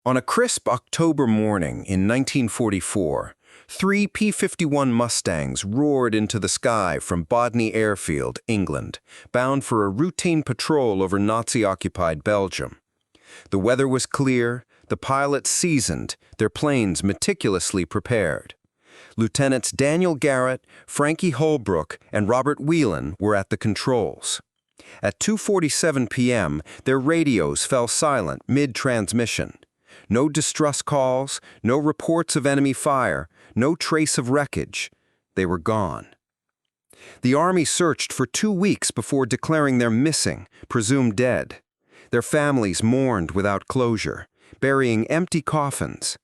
On a crisp October morning in 1944, three P-51 Mustangs roared into the sky from Bodney Airfield, England, bound for a routine patrol over Nazi-occupied Belgium. The weather was clear, the pilots seasoned, their planes meticulously prepared. Lieutenants Daniel Garrett, Frankie Holbrook, and Robert Whelan were at the controls. At 2:47 p.m., their radios fell silent mid-transmission. No distress calls, no reports of enemy fire, no trace of wreckage. They were gone. The Army searched for 2 weeks before declaring them missing, presumed dead. Their families mourned without closure, burying empty coffins.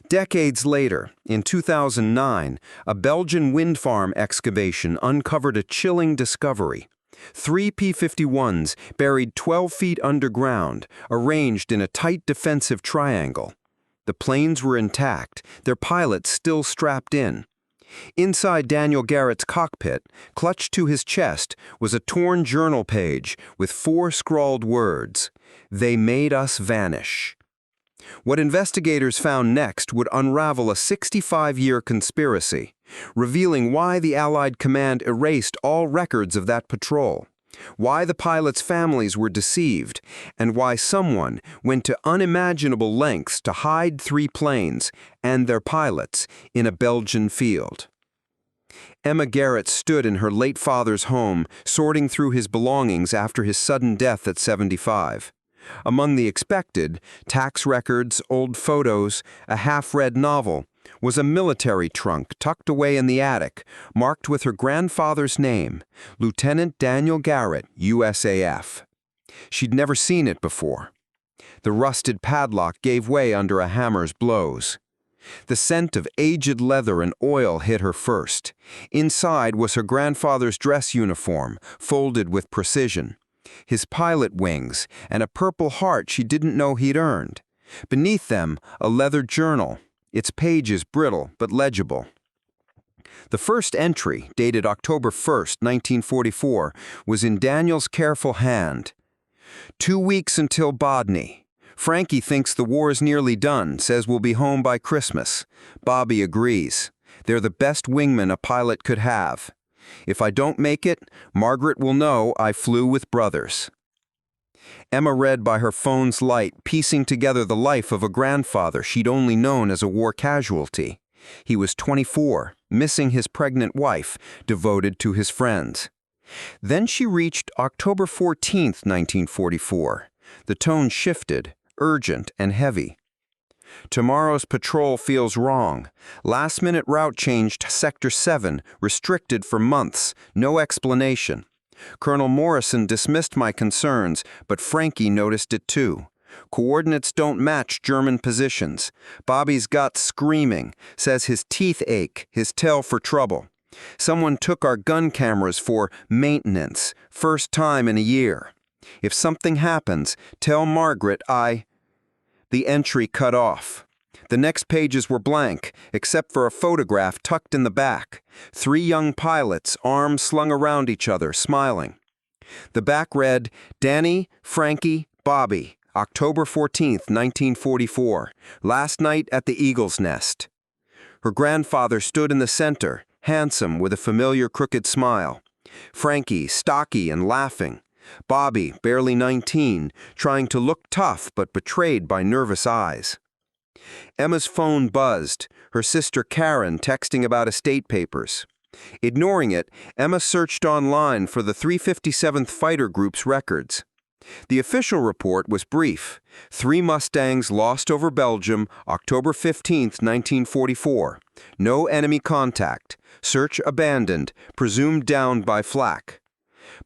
Decades later, in 2009, a Belgian wind farm excavation uncovered a chilling discovery. 3 P-51s buried 12 feet underground, arranged in a tight defensive triangle. The planes were intact, their pilots still strapped in. Inside Daniel Garrett's cockpit, clutched to his chest, was a torn journal page with 4 scrawled words: "They made us vanish." What investigators found next would unravel a 65-year conspiracy, revealing why the Allied command erased all records of that patrol, why the pilots' families were deceived, and why someone went to unimaginable lengths to hide 3 planes and their pilots in a Belgian field. Emma Garrett stood in her late father's home, sorting through his belongings after his sudden death at 75. Among the expected, tax records, old photos, a half-read novel, was a military trunk tucked away in the attic, marked with her grandfather's name, Lieutenant Daniel Garrett, USAF. She'd never seen it before. The rusted padlock gave way under a hammer's blows. The scent of aged leather and oil hit her first. Inside was her grandfather's dress uniform, folded with precision, his pilot wings, and a Purple Heart she didn't know he'd earned. Beneath them, a leather journal, its pages brittle but legible. The first entry, dated October 1st, 1944, was in Daniel's careful hand. 2 weeks until Bodney. Frankie thinks the war's nearly done, says we'll be home by Christmas. Bobby agrees. They're the best wingmen a pilot could have. If I don't make it, Margaret will know I flew with brothers. Emma read by her phone's light, piecing together the life of a grandfather she'd only known as a war casualty. He was 24, missing his pregnant wife, devoted to his friends. Then she reached October 14th, 1944. The tone shifted, urgent and heavy. Tomorrow's patrol feels wrong. Last-minute route change to Sector 7, restricted for months, no explanation. Colonel Morrison dismissed my concerns, but Frankie noticed it too. Coordinates don't match German positions. Bobby's got screaming, says his teeth ache, his tail for trouble. Someone took our gun cameras for maintenance, first time in a year. If something happens, tell Margaret The entry cut off. The next pages were blank, except for a photograph tucked in the back. 3 young pilots, arms slung around each other, smiling. The back read, Danny, Frankie, Bobby, October 14th, 1944, last night at the Eagle's Nest. Her grandfather stood in the center, handsome with a familiar crooked smile. Frankie, stocky and laughing. Bobby, barely 19, trying to look tough but betrayed by nervous eyes. Emma's phone buzzed, her sister Karen texting about estate papers. Ignoring it, Emma searched online for the 357th Fighter Group's records. The official report was brief. 3 Mustangs lost over Belgium, October 15, 1944. No enemy contact. Search abandoned, presumed downed by flak.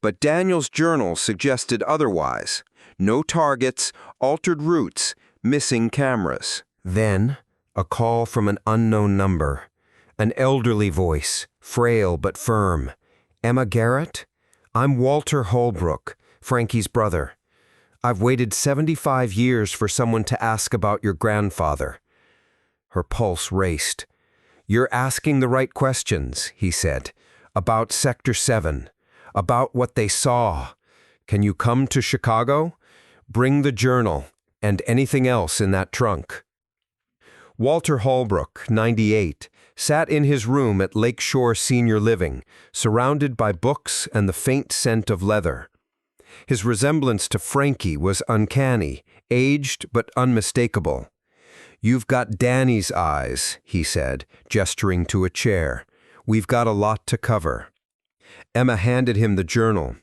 But Daniel's journal suggested otherwise. No targets, altered routes, missing cameras. Then, a call from an unknown number. An elderly voice, frail but firm. Emma Garrett? I'm Walter Holbrook, Frankie's brother. I've waited 75 years for someone to ask about your grandfather. Her pulse raced. You're asking the right questions, he said. About Sector 7. About what they saw. Can you come to Chicago? Bring the journal. and anything else in that trunk. Walter Holbrook, 98, sat in his room at Lakeshore Senior Living, surrounded by books and the faint scent of leather. His resemblance to Frankie was uncanny, aged but unmistakable. "You've got Danny's eyes," he said, gesturing to a chair. "We've got a lot to cover." Emma handed him the journal.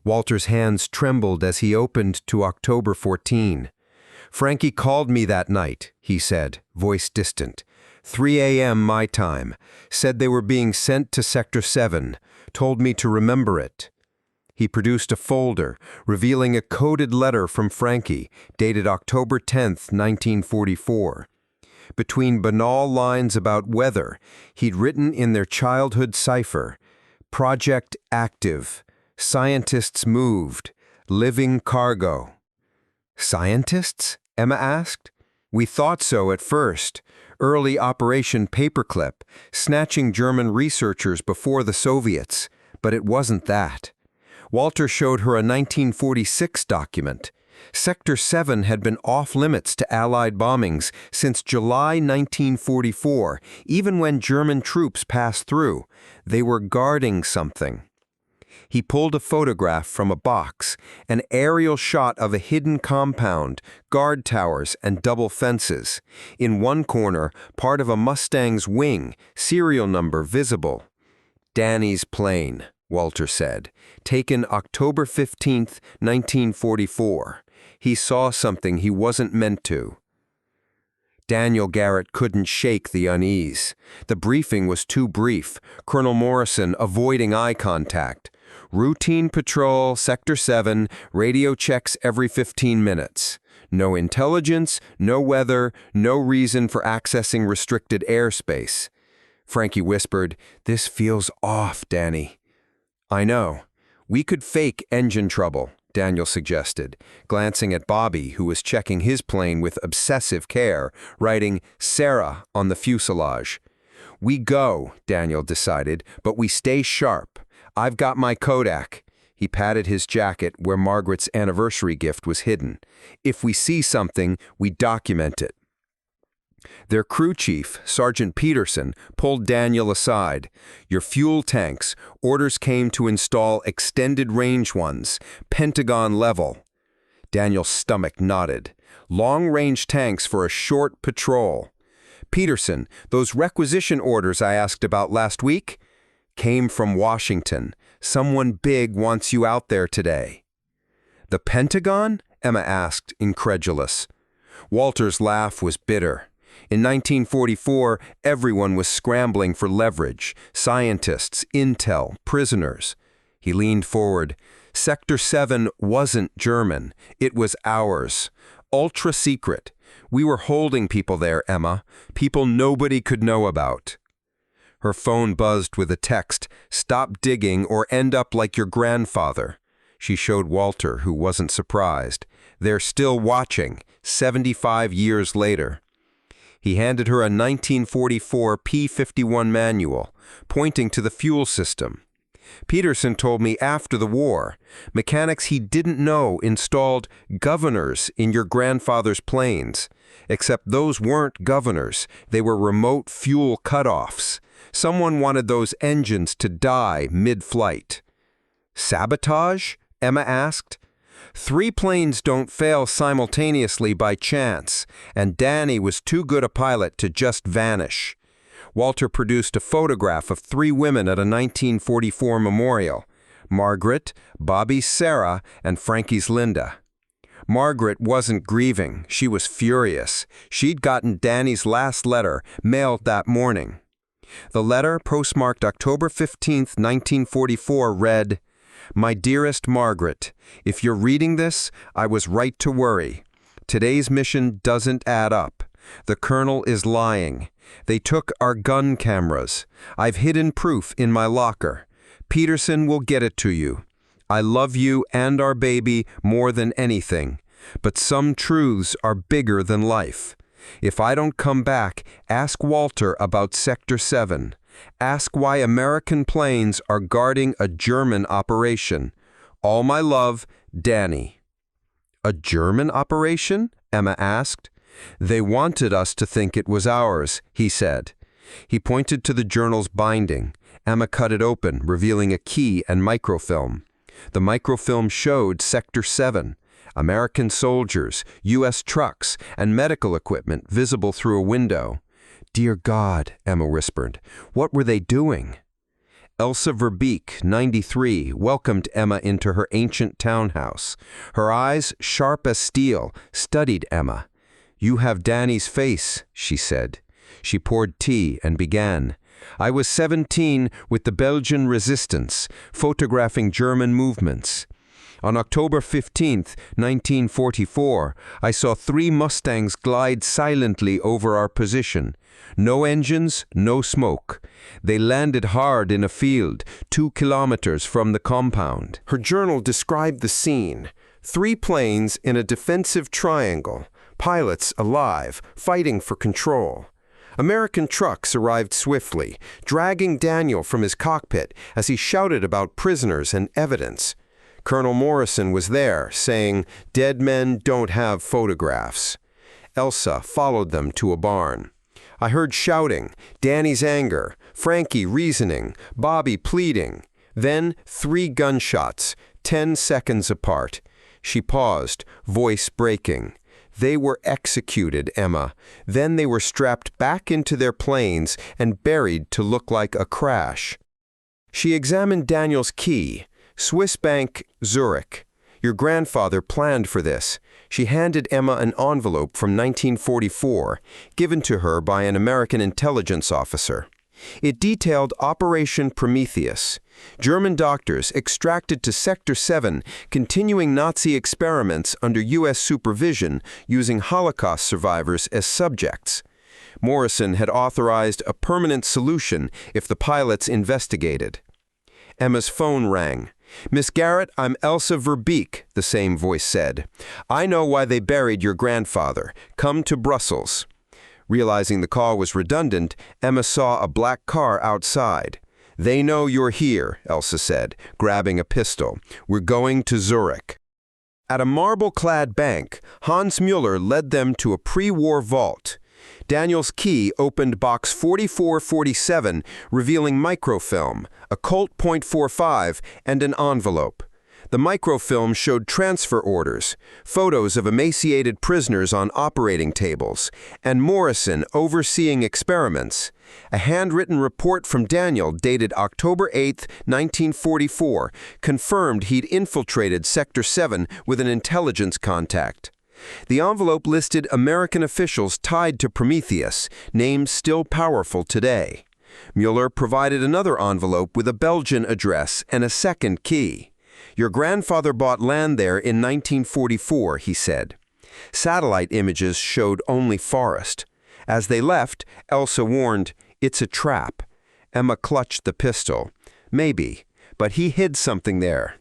Walter's hands trembled as he opened to October 14. "Frankie called me that night," he said, voice distant. 3 a.m. my time. Said they were being sent to Sector 7. Told me to remember it." He produced a folder, revealing a coded letter from Frankie, dated October 10, 1944. Between banal lines about weather, he'd written in their childhood cipher, "Project active. Scientists moved. Living cargo." "Scientists?" Emma asked. "We thought so at first. Early Operation Paperclip, snatching German researchers before the Soviets. But it wasn't that." Walter showed her a 1946 document. Sector 7 had been off-limits to Allied bombings since July 1944, even when German troops passed through. They were guarding something. He pulled a photograph from a box, an aerial shot of a hidden compound, guard towers, and double fences. In one corner, part of a Mustang's wing, serial number visible. "Danny's plane," Walter said, "taken October 15, 1944. He saw something he wasn't meant to." Daniel Garrett couldn't shake the unease. The briefing was too brief, Colonel Morrison avoiding eye contact. "Routine patrol, Sector 7, radio checks every 15 minutes. No intelligence, no weather, no reason for accessing restricted airspace." Frankie whispered, "This feels off, Danny." "I know. We could fake engine trouble," Daniel suggested, glancing at Bobby, who was checking his plane with obsessive care, writing "Sarah" on the fuselage. "We go," Daniel decided, "but we stay sharp. I've got my Kodak." He patted his jacket where Margaret's anniversary gift was hidden. "If we see something, we document it." Their crew chief, Sergeant Peterson, pulled Daniel aside. "Your fuel tanks. Orders came to install extended-range ones, Pentagon level." Daniel's stomach knotted. "Long-range tanks for a short patrol." "Peterson, those requisition orders I asked about last week?" "Came from Washington. Someone big wants you out there today." "The Pentagon?" Emma asked, incredulous. Walter's laugh was bitter. In 1944, everyone was scrambling for leverage. Scientists, intel, prisoners. He leaned forward. "Sector 7 wasn't German. It was ours. Ultra secret. We were holding people there, Emma. People nobody could know about." Her phone buzzed with a text, "Stop digging or end up like your grandfather." She showed Walter, who wasn't surprised. "They're still watching, 75 years later." He handed her a 1944 P-51 manual, pointing to the fuel system. "Peterson told me after the war, mechanics he didn't know installed governors in your grandfather's planes. Except those weren't governors, they were remote fuel cutoffs. Someone wanted those engines to die mid-flight." "Sabotage?" Emma asked. 3 planes don't fail simultaneously by chance, and Danny was too good a pilot to just vanish. Walter produced a photograph of 3 women at a 1944 memorial: Margaret, Bobby's Sarah, and Frankie's Linda. Margaret wasn't grieving, she was furious. She'd gotten Danny's last letter, mailed that morning. The letter, postmarked October 15, 1944, read, "My dearest Margaret, if you're reading this, I was right to worry. Today's mission doesn't add up. The colonel is lying. They took our gun cameras. I've hidden proof in my locker. Peterson will get it to you. I love you and our baby more than anything, but some truths are bigger than life. If I don't come back, ask Walter about Sector 7. Ask why American planes are guarding a German operation. All my love, Danny." "A German operation?" Emma asked. "They wanted us to think it was ours," he said. He pointed to the journal's binding. Emma cut it open, revealing a key and microfilm. The microfilm showed Sector 7, American soldiers, U.S. trucks, and medical equipment visible through a window. "Dear God," Emma whispered, "what were they doing?" Elsa Verbeek, 93, welcomed Emma into her ancient townhouse. Her eyes, sharp as steel, studied Emma. "You have Danny's face," she said. She poured tea and began. "I was 17 with the Belgian resistance, photographing German movements. On October 15, 1944, I saw 3 Mustangs glide silently over our position. No engines, no smoke. They landed hard in a field, 2 kilometers from the compound." Her journal described the scene. 3 planes in a defensive triangle, pilots alive, fighting for control. American trucks arrived swiftly, dragging Daniel from his cockpit as he shouted about prisoners and evidence. Colonel Morrison was there, saying, "Dead men don't have photographs." Elsa followed them to a barn. "I heard shouting, Danny's anger, Frankie reasoning, Bobby pleading. Then 3 gunshots, 10 seconds apart." She paused, voice breaking. "They were executed, Emma. Then they were strapped back into their planes and buried to look like a crash." She examined Daniel's key. "Swiss Bank, Zurich. Your grandfather planned for this." She handed Emma an envelope from 1944, given to her by an American intelligence officer. It detailed Operation Prometheus. German doctors extracted to Sector 7 continuing Nazi experiments under U.S. supervision using Holocaust survivors as subjects. Morrison had authorized a permanent solution if the pilots investigated. Emma's phone rang. "Miss Garrett, I'm Elsa Verbeek," the same voice said. "I know why they buried your grandfather. Come to Brussels." Realizing the call was redundant, Emma saw a black car outside. "They know you're here," Elsa said, grabbing a pistol. "We're going to Zurich." At a marble-clad bank, Hans Müller led them to a pre-war vault. Daniel's key opened box 4447, revealing microfilm, a Colt .45, and an envelope. The microfilm showed transfer orders, photos of emaciated prisoners on operating tables, and Morrison overseeing experiments. A handwritten report from Daniel dated October 8, 1944, confirmed he'd infiltrated Sector 7 with an intelligence contact. The envelope listed American officials tied to Prometheus, names still powerful today. Müller provided another envelope with a Belgian address and a second key. "Your grandfather bought land there in 1944, he said. Satellite images showed only forest. As they left, Elsa warned, "It's a trap." Emma clutched the pistol. "Maybe, but he hid something there."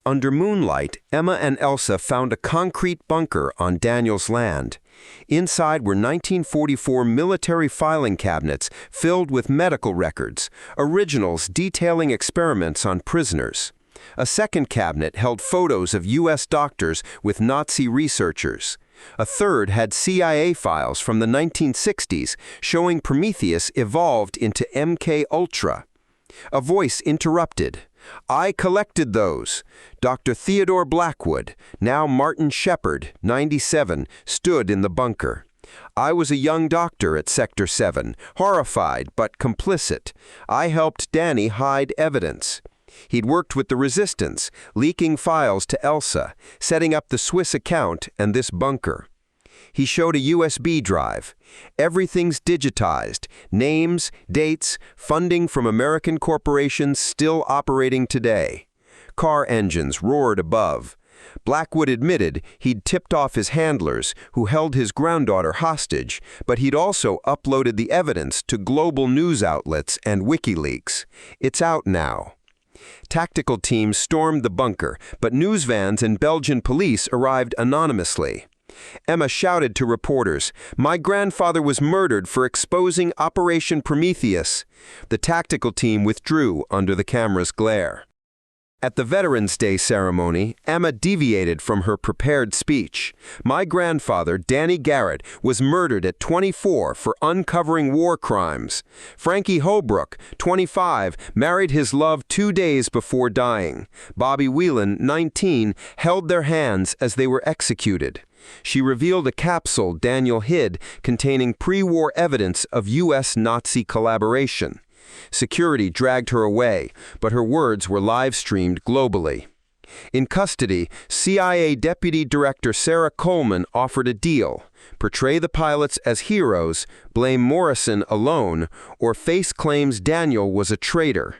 Under moonlight, Emma and Elsa found a concrete bunker on Daniel's land. Inside were 1944 military filing cabinets filled with medical records, originals detailing experiments on prisoners. A second cabinet held photos of U.S. doctors with Nazi researchers. A third had CIA files from the 1960s showing Prometheus evolved into MK Ultra. A voice interrupted. "I collected those." Dr. Theodore Blackwood, now Martin Shepard, 97, stood in the bunker. "I was a young doctor at Sector 7, horrified but complicit. I helped Danny hide evidence. He'd worked with the resistance, leaking files to Elsa, setting up the Swiss account and this bunker." He showed a USB drive. "Everything's digitized. Names, dates, funding from American corporations still operating today." Car engines roared above. Blackwood admitted he'd tipped off his handlers, who held his granddaughter hostage, but he'd also uploaded the evidence to global news outlets and WikiLeaks. It's out now. Tactical teams stormed the bunker, but news vans and Belgian police arrived anonymously. Emma shouted to reporters, "My grandfather was murdered for exposing Operation Prometheus." The tactical team withdrew under the camera's glare. At the Veterans Day ceremony, Emma deviated from her prepared speech. My grandfather, Danny Garrett, was murdered at 24 for uncovering war crimes. Frankie Holbrook, 25, married his love 2 days before dying. Bobby Whelan, 19, held their hands as they were executed. She revealed a capsule Daniel hid containing pre-war evidence of U.S. Nazi collaboration. Security dragged her away, but her words were live-streamed globally. In custody, CIA Deputy Director Sarah Coleman offered a deal: portray the pilots as heroes, blame Morrison alone, or face claims Daniel was a traitor.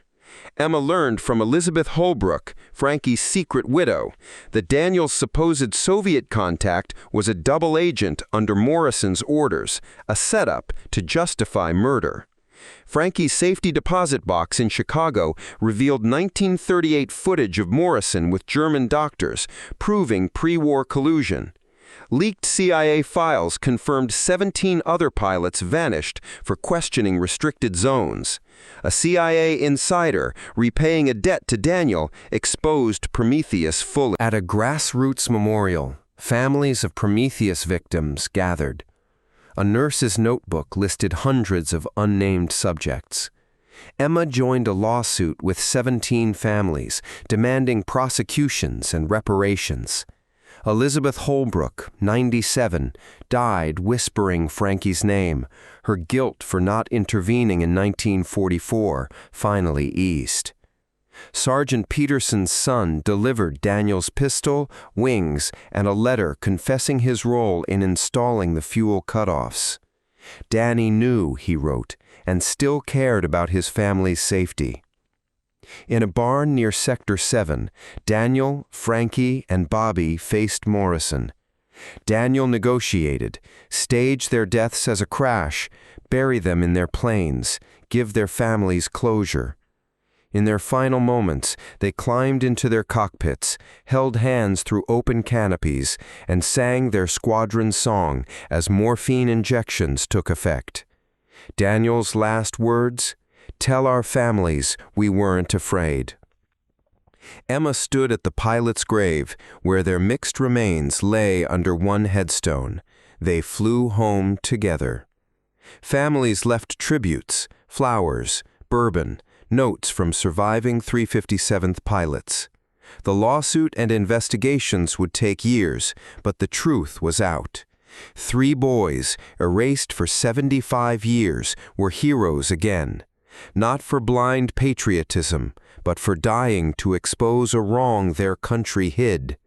Emma learned from Elizabeth Holbrook, Frankie's secret widow, that Daniel's supposed Soviet contact was a double agent under Morrison's orders, a setup to justify murder. Frankie's safety deposit box in Chicago revealed 1938 footage of Morrison with German doctors, proving pre-war collusion. Leaked CIA files confirmed 17 other pilots vanished for questioning restricted zones. A CIA insider, repaying a debt to Daniel, exposed Prometheus fully. At a grassroots memorial, families of Prometheus victims gathered. A nurse's notebook listed hundreds of unnamed subjects. Emma joined a lawsuit with 17 families, demanding prosecutions and reparations. Elizabeth Holbrook, 97, died whispering Frankie's name. Her guilt for not intervening in 1944 finally eased. Sergeant Peterson's son delivered Daniel's pistol, wings, and a letter confessing his role in installing the fuel cutoffs. Danny knew, he wrote, and still cared about his family's safety. In a barn near Sector 7, Daniel, Frankie, and Bobby faced Morrison. Daniel negotiated, stage their deaths as a crash, bury them in their planes, give their families closure. In their final moments, they climbed into their cockpits, held hands through open canopies, and sang their squadron song as morphine injections took effect. Daniel's last words: "Tell our families we weren't afraid." Emma stood at the pilot's grave, where their mixed remains lay under one headstone. They flew home together. Families left tributes, flowers, bourbon, notes from surviving 357th pilots. The lawsuit and investigations would take years, but the truth was out. 3 boys, erased for 75 years, were heroes again. Not for blind patriotism, but for dying to expose a wrong their country hid.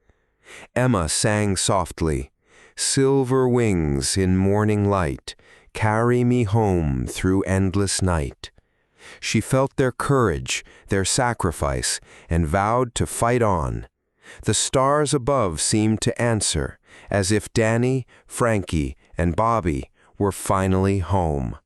Emma sang softly, "Silver wings in morning light, carry me home through endless night." She felt their courage, their sacrifice, and vowed to fight on. The stars above seemed to answer, as if Danny, Frankie, and Bobby were finally home.